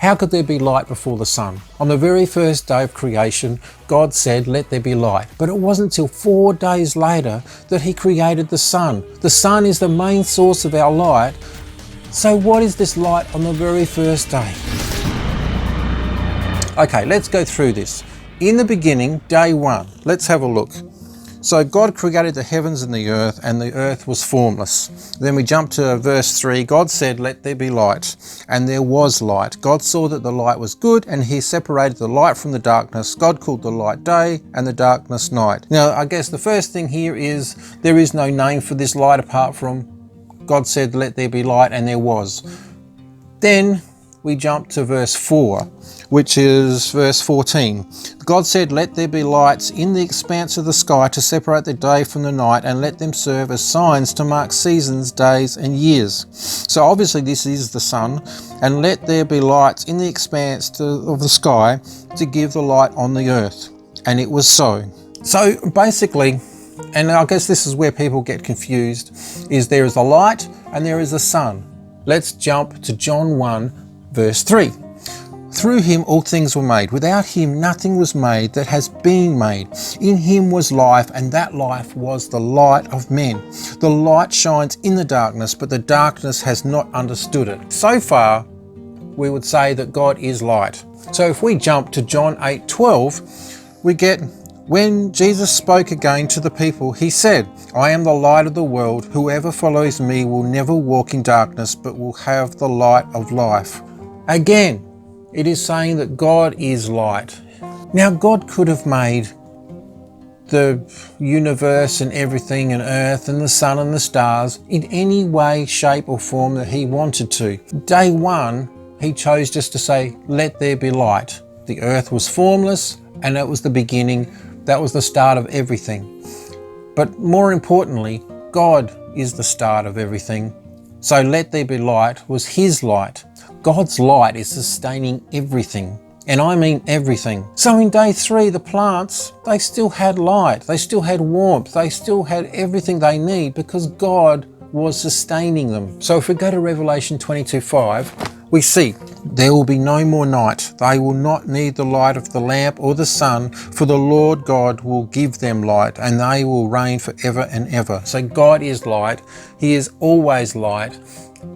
How could there be light before the sun? On the very first day of creation, God said, let there be light. But it wasn't until 4 days later that he created the sun. The sun is the main source of our light. So what is this light on the very first day? Okay, let's go through this. In the beginning, day 1, let's have a look. So God created the heavens and the earth was formless. Then we jump to verse 3. God said, let there be light, and there was light. God saw that the light was good, and he separated the light from the darkness. God called the light day, and the darkness night. Now, I guess the first thing here is there is no name for this light apart from God said, let there be light, and there was. Then we jump to verse 4, which is verse 14. God said, let there be lights in the expanse of the sky to separate the day from the night, and let them serve as signs to mark seasons, days and years. So obviously this is the sun. And let there be lights in the expanse of the sky to give the light on the earth. And it was so. So basically, and I guess this is where people get confused, is there is a light and there is a sun. Let's jump to John 1 verse 3. Through him all things were made. Without him nothing was made that has been made. In him was life, and that life was the light of men. The light shines in the darkness, but the darkness has not understood it. So far, we would say that God is light. So if we jump to John 8:12, we get, when Jesus spoke again to the people, he said, I am the light of the world. Whoever follows me will never walk in darkness, but will have the light of life. Again, it is saying that God is light. Now, God could have made the universe and everything and earth and the sun and the stars in any way, shape or form that he wanted to. Day 1, he chose just to say, let there be light. The earth was formless and that was the beginning. That was the start of everything. But more importantly, God is the start of everything. So let there be light was his light. God's light is sustaining everything, and I mean everything. So in day 3, the plants, they still had light, they still had warmth, they still had everything they need because God was sustaining them. So if we go to Revelation 22:5, we see, there will be no more night. They will not need the light of the lamp or the sun, for the Lord God will give them light, and they will reign forever and ever. So God is light. He is always light.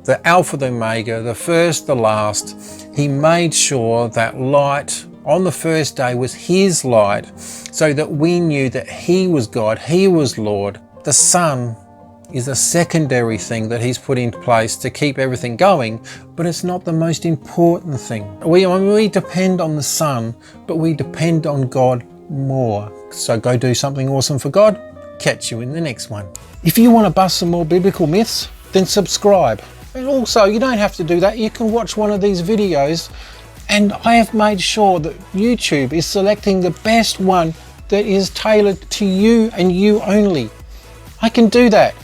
The Alpha, the Omega, the first, the last. He made sure that light on the first day was his light, so that we knew that he was God, he was Lord. The sun is a secondary thing that he's put in place to keep everything going, but it's not the most important thing. We depend on the sun, but we depend on God more. So go do something awesome for God. Catch you in the next one. If you want to bust some more biblical myths, then subscribe. And also, you don't have to do that. You can watch one of these videos, and I have made sure that YouTube is selecting the best one that is tailored to you and you only. I can do that.